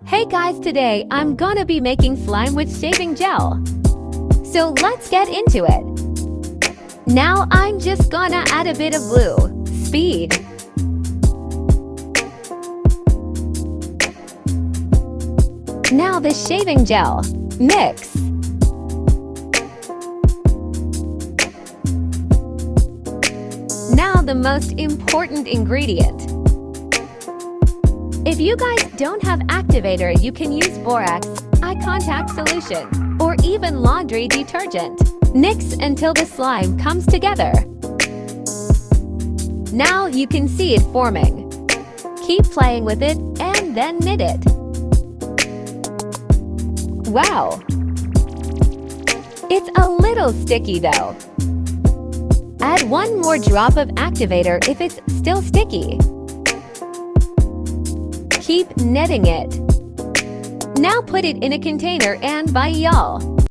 Hey guys, today I'm gonna be making slime with shaving gel. So let's get into it. Now I'm just gonna add a bit of glue, speed, now the shaving gel, mix. Now the most important ingredient. If you guys don't have activator, you can use borax, eye contact solution, or even laundry detergent. Mix until the slime comes together. Now you can see it forming. Keep playing with it and then knit it. Wow! It's a little sticky though. Add one more drop of activator if it's still sticky. Keep knitting it. Now put it in a container and bye y'all.